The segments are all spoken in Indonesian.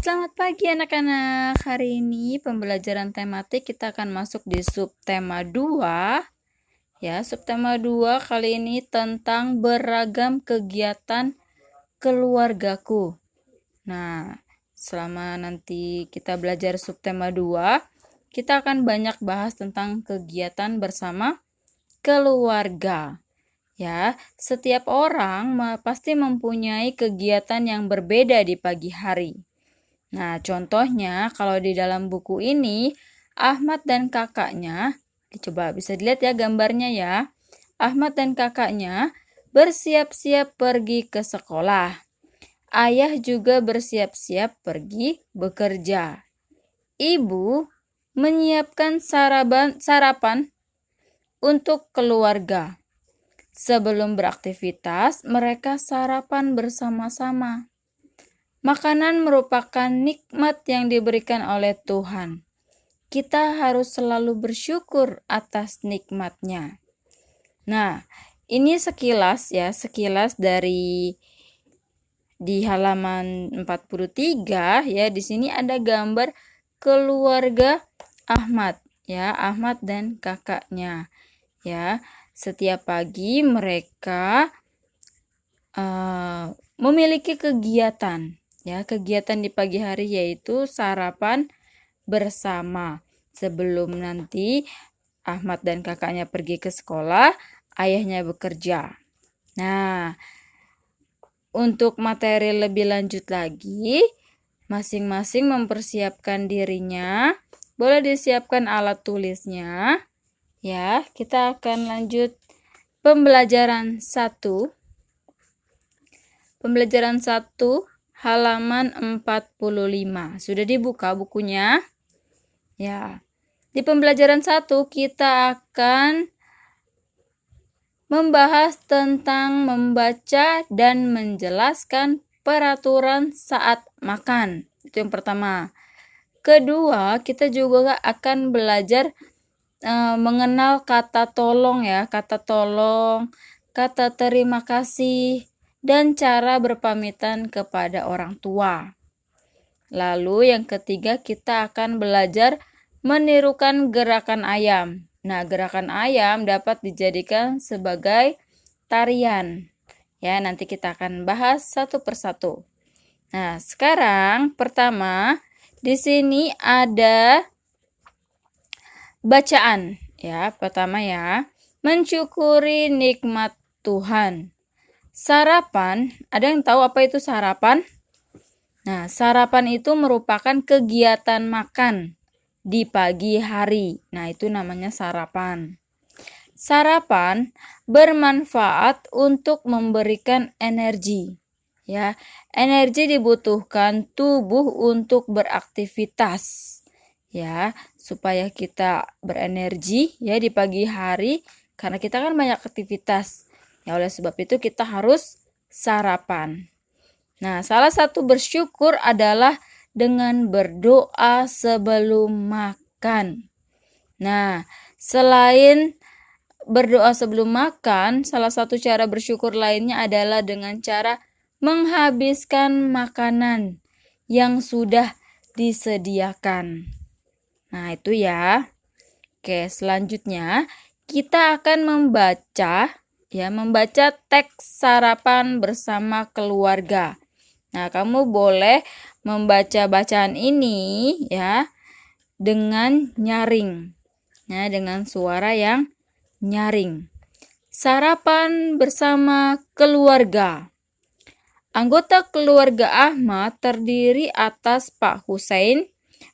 Selamat pagi anak-anak. Hari ini pembelajaran tematik kita akan masuk di subtema 2. Ya, subtema 2 kali ini tentang beragam kegiatan keluargaku. Nah, selama nanti kita belajar subtema 2, kita akan banyak bahas tentang kegiatan bersama keluarga. Ya, setiap orang pasti mempunyai kegiatan yang berbeda di pagi hari. Nah, contohnya kalau di dalam buku ini, Ahmad dan kakaknya, coba bisa dilihat ya gambarnya ya. Ahmad dan kakaknya bersiap-siap pergi ke sekolah. Ayah juga bersiap-siap pergi bekerja. Ibu menyiapkan sarapan untuk keluarga. Sebelum beraktivitas, mereka sarapan bersama-sama. Makanan merupakan nikmat yang diberikan oleh Tuhan. Kita harus selalu bersyukur atas nikmatnya. Nah, ini sekilas dari di halaman 43 ya. Di sini ada gambar keluarga Ahmad ya, Ahmad dan kakaknya. Ya, setiap pagi mereka memiliki kegiatan. Ya, kegiatan di pagi hari yaitu sarapan bersama. Sebelum nanti Ahmad dan kakaknya pergi ke sekolah, ayahnya bekerja. Nah, untuk materi lebih lanjut lagi, masing-masing mempersiapkan dirinya. Boleh disiapkan alat tulisnya. Ya, kita akan lanjut pembelajaran 1. Pembelajaran 1 halaman 45. Sudah dibuka bukunya? Ya. Di pembelajaran 1 kita akan membahas tentang membaca dan menjelaskan peraturan saat makan. Itu yang pertama. Kedua, kita juga akan belajar mengenal kata tolong ya, kata tolong, kata terima kasih, dan cara berpamitan kepada orang tua. Lalu yang ketiga kita akan belajar menirukan gerakan ayam. Nah, gerakan ayam dapat dijadikan sebagai tarian. Ya, nanti kita akan bahas satu persatu. Nah, sekarang pertama di sini ada bacaan. Ya, pertama ya, mensyukuri nikmat Tuhan. Sarapan, ada yang tahu apa itu sarapan? Nah, sarapan itu merupakan kegiatan makan di pagi hari. Nah, itu namanya sarapan. Sarapan bermanfaat untuk memberikan energi. Ya, energi dibutuhkan tubuh untuk beraktivitas. Ya, supaya kita berenergi ya di pagi hari karena kita kan banyak aktivitas. Ya, oleh sebab itu kita harus sarapan. Nah, salah satu bersyukur adalah dengan berdoa sebelum makan. Nah, selain berdoa sebelum makan, salah satu cara bersyukur lainnya adalah dengan cara menghabiskan makanan yang sudah disediakan. Nah, itu ya. Oke, selanjutnya kita akan membaca teks sarapan bersama keluarga. Nah, kamu boleh membaca bacaan ini ya dengan nyaring. Nah, dengan suara yang nyaring. Sarapan bersama keluarga. Anggota keluarga Ahmad terdiri atas Pak Hussein,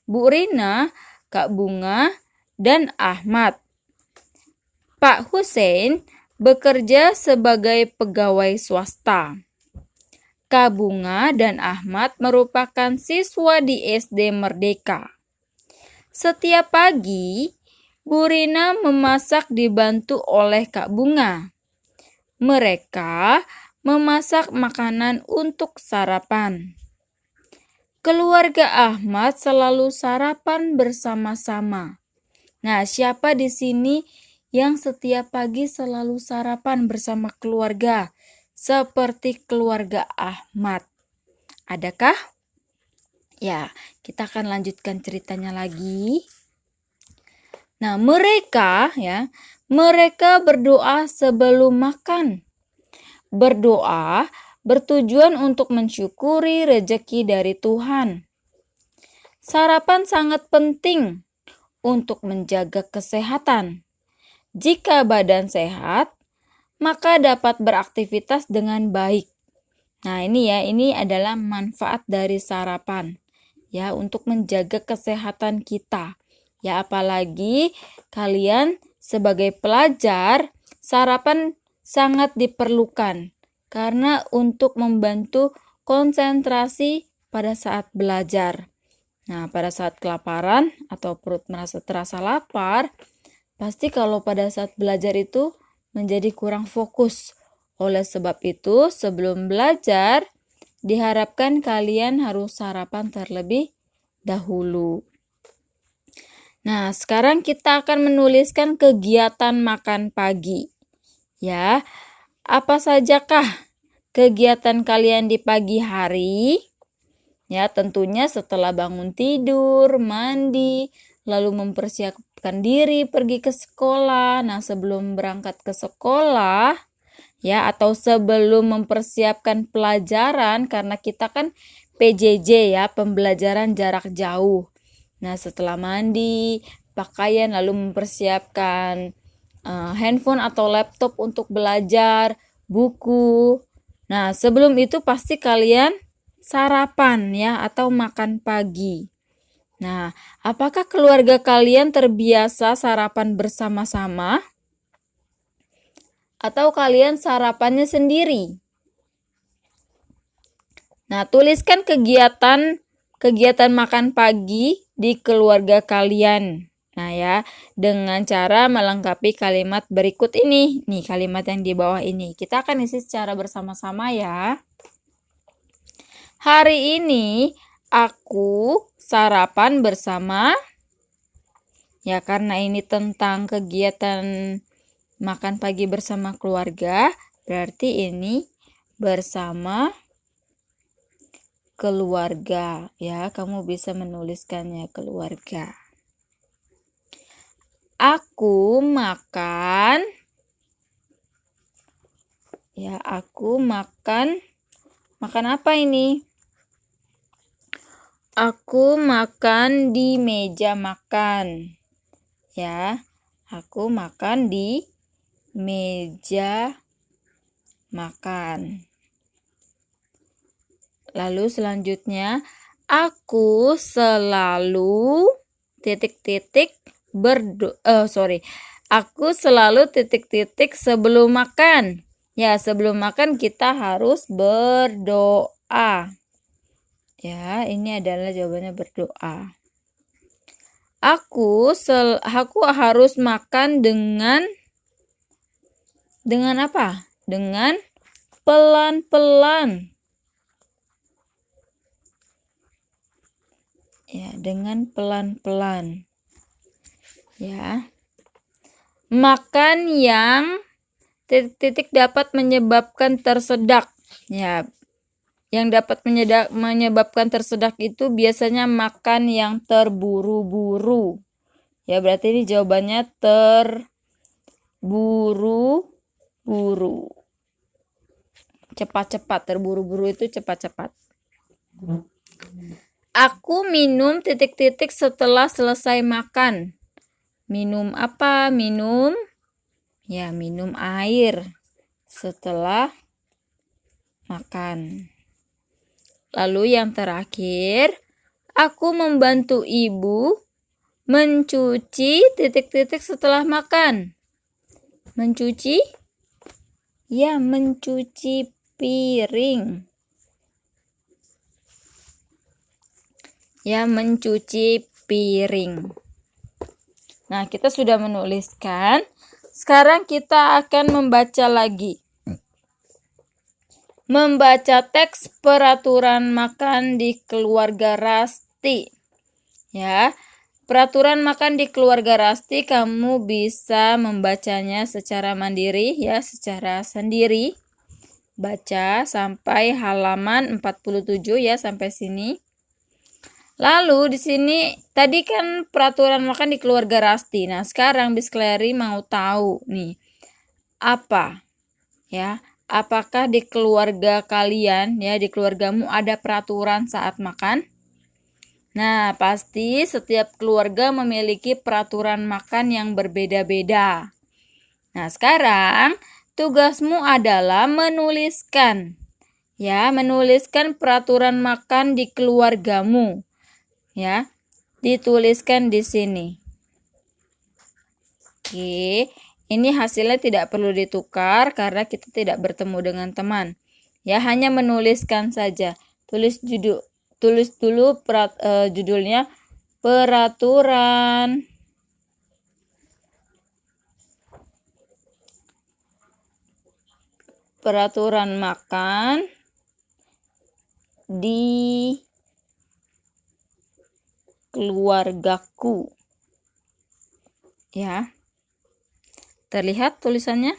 Bu Rina, Kak Bunga, dan Ahmad. Pak Hussein bekerja sebagai pegawai swasta. Kak Bunga dan Ahmad merupakan siswa di SD Merdeka. Setiap pagi, Bu Rina memasak dibantu oleh Kak Bunga. Mereka memasak makanan untuk sarapan. Keluarga Ahmad selalu sarapan bersama-sama. Nah, siapa di sini yang setiap pagi selalu sarapan bersama keluarga? Seperti keluarga Ahmad. Adakah? Ya, kita akan lanjutkan ceritanya lagi. Nah, mereka berdoa sebelum makan. Berdoa bertujuan untuk mensyukuri rezeki dari Tuhan. Sarapan sangat penting untuk menjaga kesehatan. Jika badan sehat, maka dapat beraktivitas dengan baik. Nah, ini adalah manfaat dari sarapan. Ya, untuk menjaga kesehatan kita. Ya, apalagi kalian sebagai pelajar, sarapan sangat diperlukan karena untuk membantu konsentrasi pada saat belajar. Nah, pada saat kelaparan atau perut merasa terasa lapar, pasti kalau pada saat belajar itu menjadi kurang fokus. Oleh sebab itu, sebelum belajar, diharapkan kalian harus sarapan terlebih dahulu. Nah, sekarang kita akan menuliskan kegiatan makan pagi. Ya, apa sajakah kegiatan kalian di pagi hari? Ya, tentunya setelah bangun tidur, mandi, lalu mempersiapkan diri pergi ke sekolah. Nah, sebelum berangkat ke sekolah, ya, atau sebelum mempersiapkan pelajaran, karena kita kan PJJ ya, pembelajaran jarak jauh. Nah, setelah mandi, pakaian, lalu mempersiapkan handphone atau laptop untuk belajar, buku. Nah, sebelum itu pasti kalian sarapan ya, atau makan pagi. Nah, apakah keluarga kalian terbiasa sarapan bersama-sama? Atau kalian sarapannya sendiri? Nah, tuliskan kegiatan makan pagi di keluarga kalian. Nah ya, dengan cara melengkapi kalimat berikut ini. Nih, kalimat yang di bawah ini. Kita akan isi secara bersama-sama ya. Hari ini aku sarapan bersama. Ya, karena ini tentang kegiatan makan pagi bersama keluarga, berarti ini bersama keluarga. Ya, kamu bisa menuliskannya keluarga. Aku makan. Ya, aku makan. Makan apa ini? Aku makan di meja makan. Ya, aku makan di meja makan. Lalu selanjutnya, aku selalu Aku selalu sebelum makan. Ya, sebelum makan kita harus berdoa. Ya, ini adalah jawabannya, berdoa. Aku harus makan dengan apa? Dengan pelan-pelan. Ya, dengan pelan-pelan. Ya. Makan yang dapat menyebabkan tersedak. Ya. Yang dapat menyebabkan tersedak itu biasanya makan yang terburu-buru. Ya, berarti ini jawabannya terburu-buru. Cepat-cepat, terburu-buru itu cepat-cepat. Aku minum setelah selesai makan. Minum apa? Minum air setelah makan. Lalu yang terakhir, aku membantu ibu mencuci setelah makan. Mencuci? Ya, mencuci piring. Ya, mencuci piring. Nah, kita sudah menuliskan. Sekarang kita akan membaca lagi. Membaca teks peraturan makan di keluarga Rasti. Ya, peraturan makan di keluarga Rasti kamu bisa membacanya secara mandiri ya, secara sendiri. Baca sampai halaman 47 ya, sampai sini. Lalu di sini tadi kan peraturan makan di keluarga Rasti. Nah, sekarang Miss Clary mau tahu nih, apa ya? Apakah di keluarga kalian ya, di keluargamu ada peraturan saat makan? Nah, pasti setiap keluarga memiliki peraturan makan yang berbeda-beda. Nah, sekarang tugasmu adalah menuliskan peraturan makan di keluargamu. Ya, dituliskan di sini. Oke, ini hasilnya tidak perlu ditukar karena kita tidak bertemu dengan teman. Ya, hanya menuliskan saja. Tulis dulu judulnya peraturan makan di keluargaku. Ya. Terlihat tulisannya?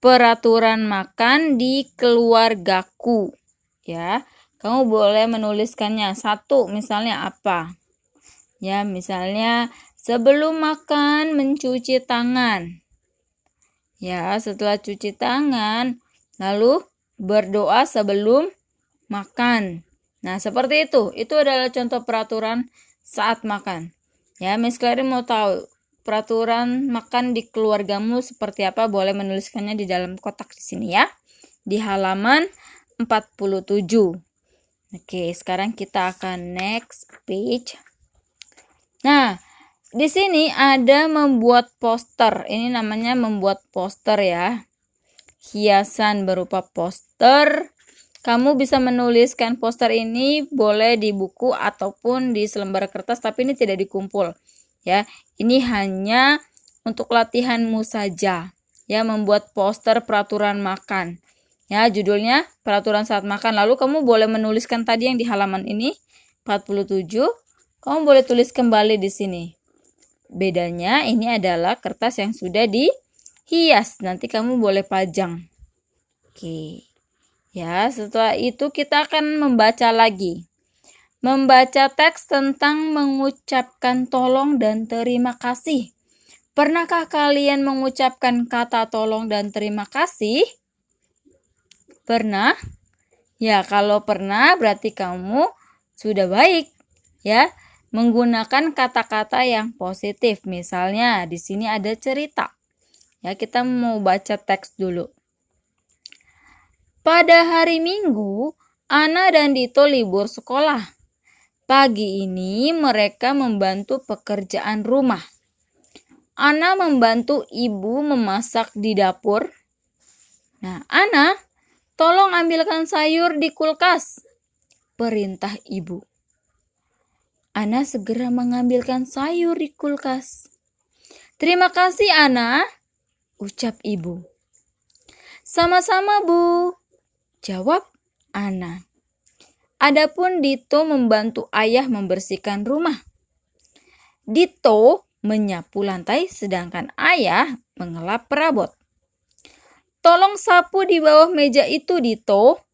Peraturan makan di keluargaku. Ya. Kamu boleh menuliskannya. 1 misalnya apa? Ya, misalnya sebelum makan mencuci tangan. Ya, setelah cuci tangan lalu berdoa sebelum makan. Nah, seperti itu. Itu adalah contoh peraturan saat makan. Ya, Miss Clary mau tahu peraturan makan di keluargamu seperti apa? Boleh menuliskannya di dalam kotak di sini ya. Di halaman 47. Oke, sekarang kita akan next page. Nah, di sini ada membuat poster. Ini namanya membuat poster ya. Hiasan berupa poster. Kamu bisa menuliskan poster ini boleh di buku ataupun di selembar kertas, tapi ini tidak dikumpul. Ya, ini hanya untuk latihanmu saja. Ya, membuat poster peraturan makan. Ya, judulnya peraturan saat makan. Lalu kamu boleh menuliskan tadi yang di halaman ini 47. Kamu boleh tulis kembali di sini. Bedanya ini adalah kertas yang sudah dihias. Nanti kamu boleh pajang. Oke. Ya, setelah itu kita akan membaca lagi. Membaca teks tentang mengucapkan tolong dan terima kasih. Pernahkah kalian mengucapkan kata tolong dan terima kasih? Pernah? Ya, kalau pernah berarti kamu sudah baik ya, menggunakan kata-kata yang positif. Misalnya di sini ada cerita. Ya, kita mau baca teks dulu. Pada hari Minggu, Ana dan Dito libur sekolah. Pagi ini mereka membantu pekerjaan rumah. Ana membantu ibu memasak di dapur. Nah, Ana, tolong ambilkan sayur di kulkas, perintah ibu. Ana segera mengambilkan sayur di kulkas. Terima kasih, Ana, ucap ibu. Sama-sama, Bu, jawab Ana. Adapun Dito membantu ayah membersihkan rumah. Dito menyapu lantai sedangkan ayah mengelap perabot. Tolong sapu di bawah meja itu, Dito,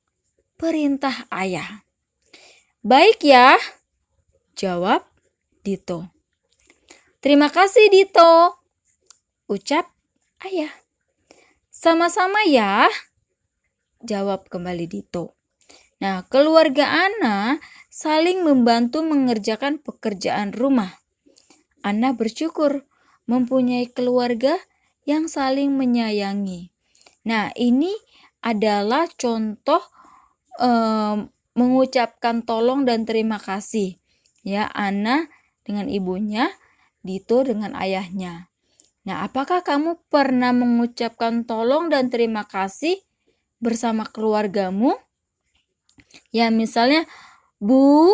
perintah ayah. Baik ya, jawab Dito. Terima kasih, Dito, ucap ayah. Sama-sama ya, jawab kembali Dito. Nah, keluarga Ana saling membantu mengerjakan pekerjaan rumah. Ana bersyukur mempunyai keluarga yang saling menyayangi. Nah, ini adalah contoh mengucapkan tolong dan terima kasih. Ya, Ana dengan ibunya, Dito dengan ayahnya. Nah, apakah kamu pernah mengucapkan tolong dan terima kasih bersama keluargamu? Ya, misalnya, Bu,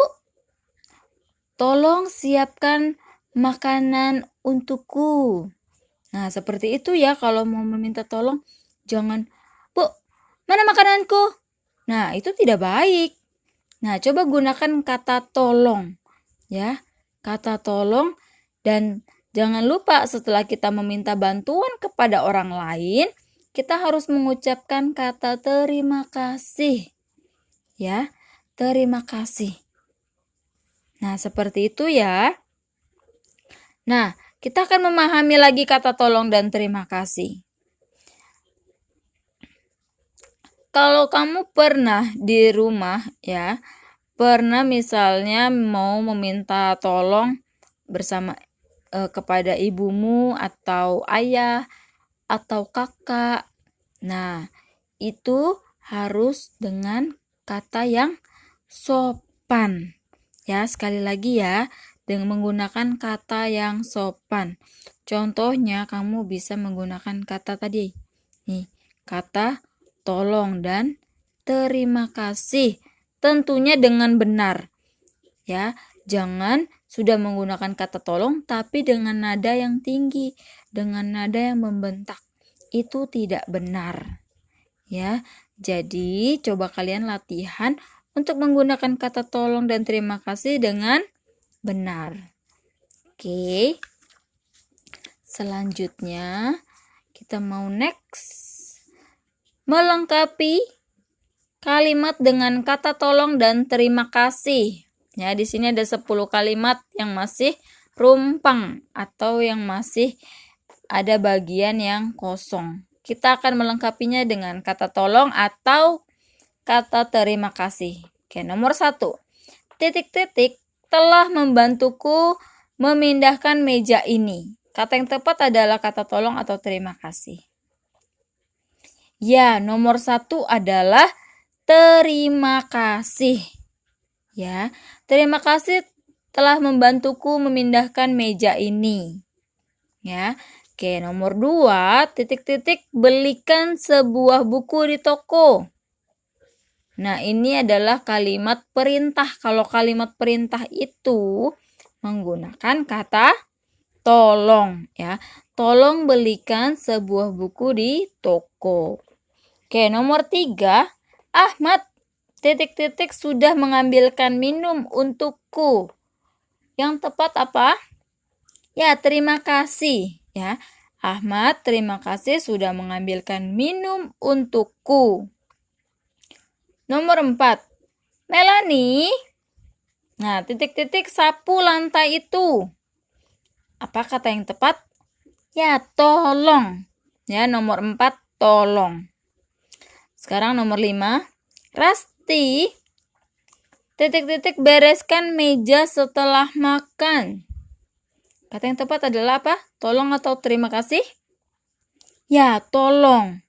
tolong siapkan makanan untukku. Nah, seperti itu ya kalau mau meminta tolong. Jangan, Bu, mana makananku? Nah, itu tidak baik. Nah, coba gunakan kata tolong. Ya, kata tolong. Dan jangan lupa setelah kita meminta bantuan kepada orang lain, kita harus mengucapkan kata terima kasih. Ya, terima kasih. Nah, seperti itu ya. Nah, kita akan memahami lagi kata tolong dan terima kasih. Kalau kamu pernah di rumah ya, pernah misalnya mau meminta tolong bersama kepada ibumu atau ayah atau kakak. Nah, itu harus dengan kata yang sopan. Ya, sekali lagi ya, dengan menggunakan kata yang sopan. Contohnya kamu bisa menggunakan kata tadi. Nih, kata tolong dan terima kasih. Tentunya dengan benar. Ya, jangan sudah menggunakan kata tolong tapi dengan nada yang tinggi, dengan nada yang membentak. Itu tidak benar. Ya, jadi coba kalian latihan untuk menggunakan kata tolong dan terima kasih dengan benar. Oke. Selanjutnya kita mau next. Melengkapi kalimat dengan kata tolong dan terima kasih. Ya, di sini ada 10 kalimat yang masih rumpang atau yang masih ada bagian yang kosong. Kita akan melengkapinya dengan kata tolong atau kata terima kasih. Oke, nomor 1. Titik-titik telah membantuku memindahkan meja ini. Kata yang tepat adalah kata tolong atau terima kasih. Ya, nomor 1 adalah terima kasih. Ya, terima kasih telah membantuku memindahkan meja ini. Ya. Oke, nomor 2, titik-titik belikan sebuah buku di toko. Nah, ini adalah kalimat perintah. Kalau kalimat perintah itu menggunakan kata tolong ya. Tolong belikan sebuah buku di toko. Oke, nomor 3, Ahmad titik-titik sudah mengambilkan minum untukku. Yang tepat apa? Ya, terima kasih ya. Ahmad, terima kasih sudah mengambilkan minum untukku. Nomor 4, Melanie. Nah, titik-titik sapu lantai itu. Apa kata yang tepat? Ya, tolong. Ya, nomor 4, tolong. Sekarang nomor 5, Rasti titik-titik bereskan meja setelah makan. Kata yang tepat adalah apa? Tolong atau terima kasih? Ya, tolong.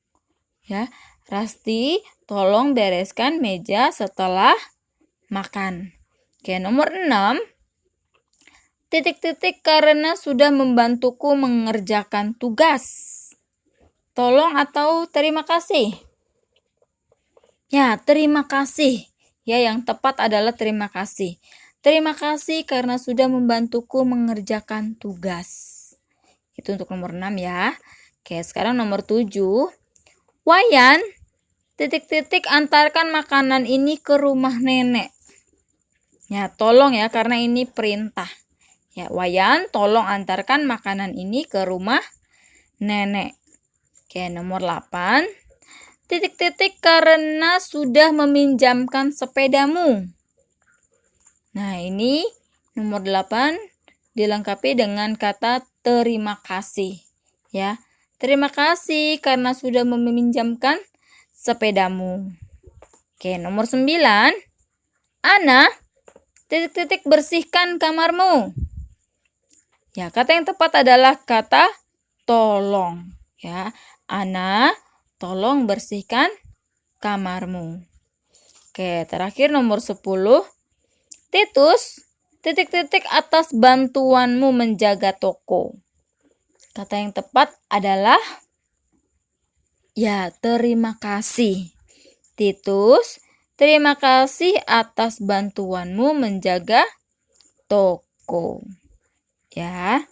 Ya, Rasti, tolong bereskan meja setelah makan. Oke, nomor 6, titik-titik karena sudah membantuku mengerjakan tugas. Tolong atau terima kasih? Ya, terima kasih. Ya, yang tepat adalah terima kasih. Terima kasih karena sudah membantuku mengerjakan tugas. Itu untuk nomor 6 ya. Oke, sekarang nomor 7. Wayan, titik-titik antarkan makanan ini ke rumah nenek. Ya, tolong ya karena ini perintah. Ya, Wayan, tolong antarkan makanan ini ke rumah nenek. Oke, nomor 8. Titik-titik karena sudah meminjamkan sepedamu. Nah, ini nomor 8 dilengkapi dengan kata terima kasih. Ya, terima kasih karena sudah meminjamkan sepedamu. Oke, nomor 9. Ana, titik-titik bersihkan kamarmu. Ya, kata yang tepat adalah kata tolong. Ya, Ana, tolong bersihkan kamarmu. Oke, terakhir nomor 10. Titus, titik-titik atas bantuanmu menjaga toko. Kata yang tepat adalah ya, terima kasih. Titus, terima kasih atas bantuanmu menjaga toko. Ya.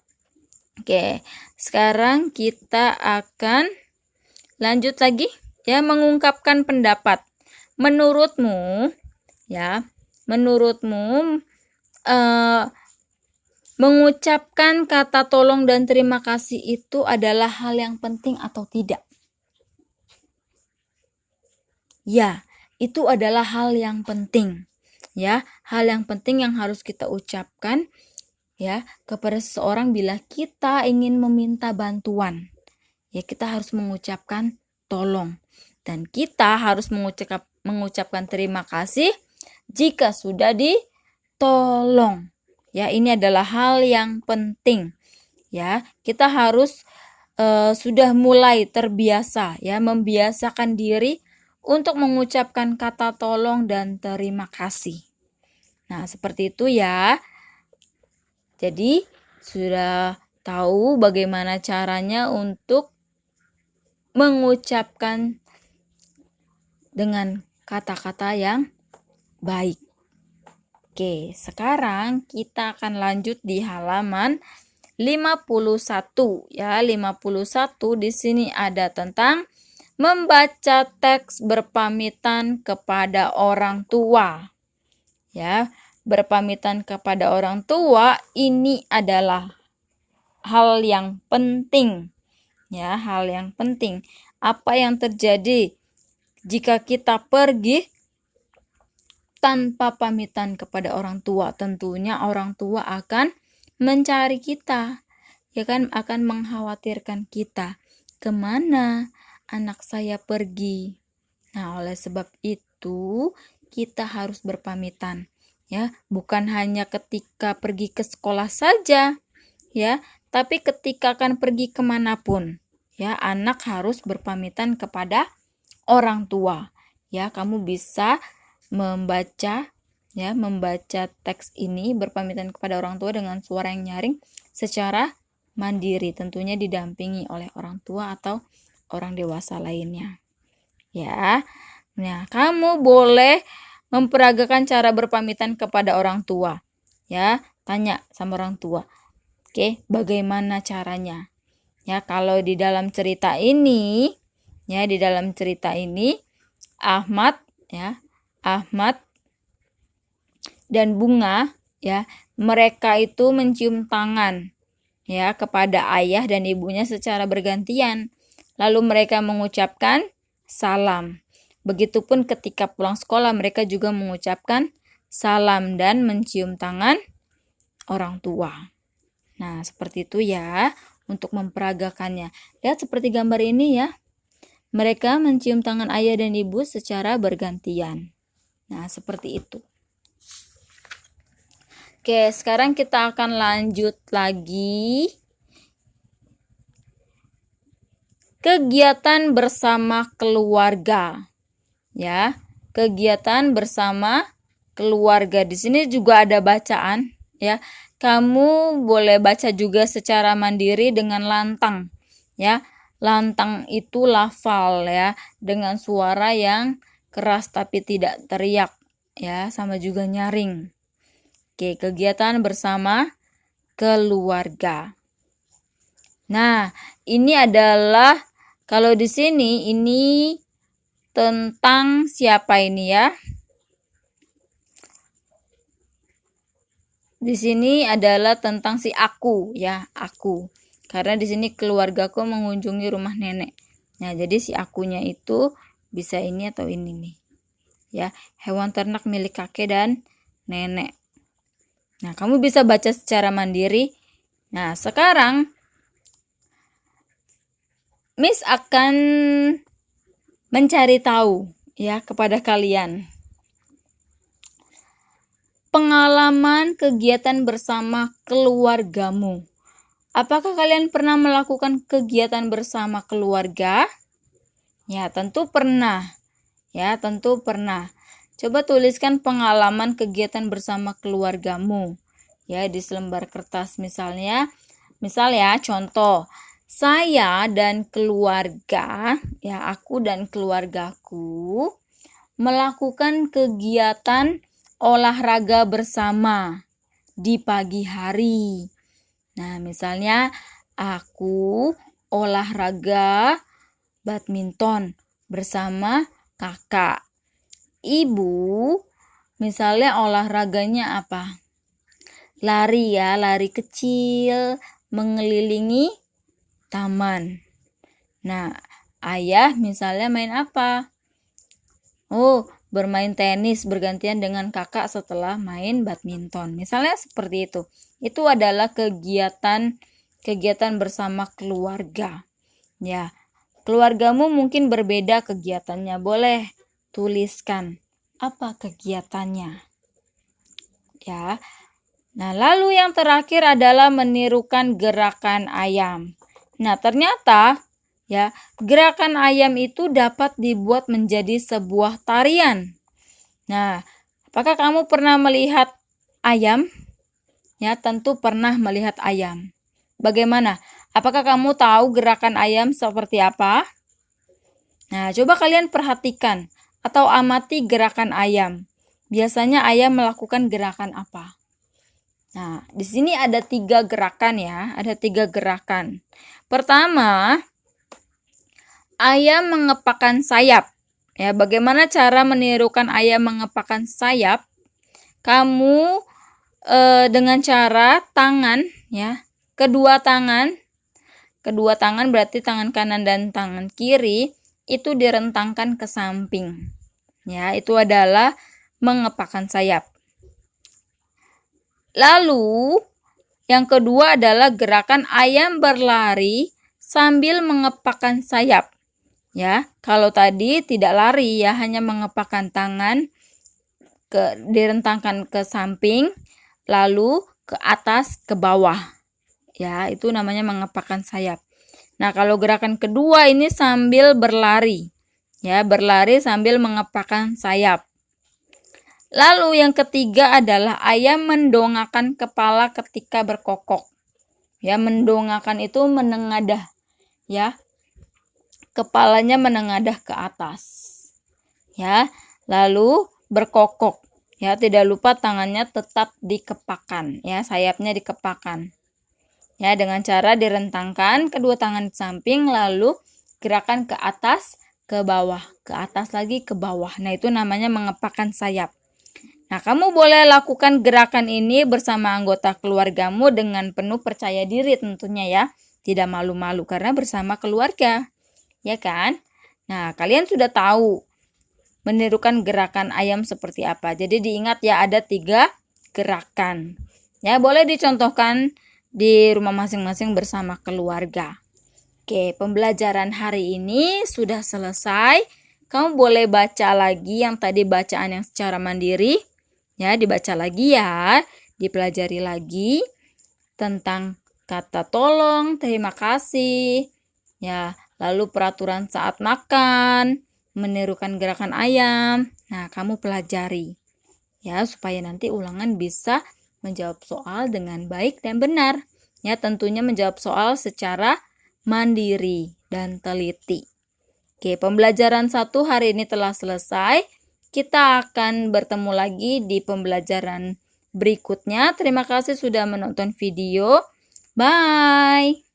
Oke, sekarang kita akan lanjut lagi ya mengungkapkan pendapat. Menurutmu mengucapkan kata tolong dan terima kasih itu adalah hal yang penting atau tidak? Ya, itu adalah hal yang penting. Ya, hal yang penting yang harus kita ucapkan ya kepada seseorang bila kita ingin meminta bantuan. Ya, kita harus mengucapkan tolong. Dan kita harus mengucapkan terima kasih jika sudah ditolong. Ya, ini adalah hal yang penting. Ya, kita harus sudah mulai terbiasa ya, membiasakan diri untuk mengucapkan kata tolong dan terima kasih. Nah, seperti itu ya. Jadi, sudah tahu bagaimana caranya untuk mengucapkan dengan kata-kata yang baik. Oke, sekarang kita akan lanjut di halaman 51 ya. 51 di sini ada tentang membaca teks berpamitan kepada orang tua. Ya, berpamitan kepada orang tua ini adalah hal yang penting. Ya, hal yang penting. Apa yang terjadi jika kita pergi tanpa pamitan kepada orang tua? Tentunya orang tua akan mencari kita, ya kan, akan mengkhawatirkan kita. Kemana anak saya pergi? Nah, oleh sebab itu kita harus berpamitan, ya, bukan hanya ketika pergi ke sekolah saja, ya, tapi ketika akan pergi kemanapun, ya, anak harus berpamitan kepada orang tua. Ya, kamu bisa membaca teks ini berpamitan kepada orang tua dengan suara yang nyaring secara mandiri, tentunya didampingi oleh orang tua atau orang dewasa lainnya. Ya. Nah, kamu boleh memperagakan cara berpamitan kepada orang tua. Ya, tanya sama orang tua. Oke, bagaimana caranya? Ya, kalau di dalam cerita ini, Ahmad dan Bunga, ya, mereka itu mencium tangan ya kepada ayah dan ibunya secara bergantian. Lalu mereka mengucapkan salam. Begitupun ketika pulang sekolah mereka juga mengucapkan salam dan mencium tangan orang tua. Nah, seperti itu ya untuk memperagakannya. Lihat seperti gambar ini ya. Mereka mencium tangan ayah dan ibu secara bergantian. Nah, seperti itu. Oke, sekarang kita akan lanjut lagi. Kegiatan bersama keluarga. Ya, kegiatan bersama keluarga. Di sini juga ada bacaan, ya. Kamu boleh baca juga secara mandiri dengan lantang, ya. Lantang itu lafal ya, dengan suara yang keras tapi tidak teriak, ya, sama juga nyaring. Oke, kegiatan bersama keluarga. Nah, ini adalah kalau di sini ini tentang siapa ini ya? Di sini adalah tentang si aku ya, aku. Karena di sini keluargaku mengunjungi rumah nenek. Nah, jadi si akunya itu bisa ini atau ini nih. Ya, hewan ternak milik kakek dan nenek. Nah, kamu bisa baca secara mandiri. Nah, sekarang Miss akan mencari tahu ya kepada kalian. Pengalaman kegiatan bersama keluargamu. Apakah kalian pernah melakukan kegiatan bersama keluarga? Ya, tentu pernah. Ya, tentu pernah. Coba tuliskan pengalaman kegiatan bersama keluargamu. Ya, di selembar kertas misalnya. Misal ya, contoh. Saya dan keluarga, ya, aku dan keluargaku melakukan kegiatan olahraga bersama di pagi hari. Nah, misalnya aku olahraga badminton bersama kakak. Ibu misalnya olahraganya apa? Lari ya, lari kecil mengelilingi taman. Nah, ayah misalnya main apa? Oh, bermain tenis bergantian dengan kakak setelah main badminton. Misalnya seperti itu. Itu adalah kegiatan bersama keluarga. Ya, keluargamu mungkin berbeda kegiatannya. Boleh tuliskan apa kegiatannya. Ya. Nah, lalu yang terakhir adalah menirukan gerakan ayam. Nah, ternyata ya, gerakan ayam itu dapat dibuat menjadi sebuah tarian. Nah, apakah kamu pernah melihat ayam? Ya, tentu pernah melihat ayam. Bagaimana? Apakah kamu tahu gerakan ayam seperti apa? Nah, coba kalian perhatikan atau amati gerakan ayam. Biasanya ayam melakukan gerakan apa? Nah, di sini ada 3 gerakan ya, ada 3 gerakan. Pertama, ayam mengepakkan sayap. Ya, bagaimana cara menirukan ayam mengepakkan sayap? Kamu dengan cara tangan ya, kedua tangan berarti tangan kanan dan tangan kiri itu direntangkan ke samping. Ya, itu adalah mengepakkan sayap. Lalu, yang kedua adalah gerakan ayam berlari sambil mengepakkan sayap. Ya, kalau tadi tidak lari ya, hanya mengepakkan tangan direntangkan ke samping, lalu ke atas ke bawah. Ya, itu namanya mengepakkan sayap. Nah, kalau gerakan kedua ini sambil berlari. Ya, berlari sambil mengepakkan sayap. Lalu yang ketiga adalah ayam mendongakkan kepala ketika berkokok. Ya, mendongakkan itu menengadah. Ya, kepalanya menengadah ke atas. Ya, lalu berkokok. Ya, tidak lupa tangannya tetap dikepakkan. Ya, sayapnya dikepakkan. Ya, dengan cara direntangkan kedua tangan di samping, lalu gerakan ke atas, ke bawah, ke atas lagi, ke bawah. Nah, itu namanya mengepakkan sayap. Nah, kamu boleh lakukan gerakan ini bersama anggota keluargamu dengan penuh percaya diri tentunya ya. Tidak malu-malu karena bersama keluarga. Ya kan? Nah, kalian sudah tahu menirukan gerakan ayam seperti apa. Jadi diingat ya, ada 3 gerakan. Ya, boleh dicontohkan di rumah masing-masing bersama keluarga. Oke, pembelajaran hari ini sudah selesai. Kamu boleh baca lagi yang tadi bacaan yang secara mandiri. Ya, dibaca lagi ya, dipelajari lagi tentang kata tolong, terima kasih. Ya, lalu peraturan saat makan, menirukan gerakan ayam. Nah, kamu pelajari. Ya, supaya nanti ulangan bisa menjawab soal dengan baik dan benar. Ya, tentunya menjawab soal secara mandiri dan teliti. Oke, pembelajaran 1 hari ini telah selesai. Kita akan bertemu lagi di pembelajaran berikutnya. Terima kasih sudah menonton video. Bye!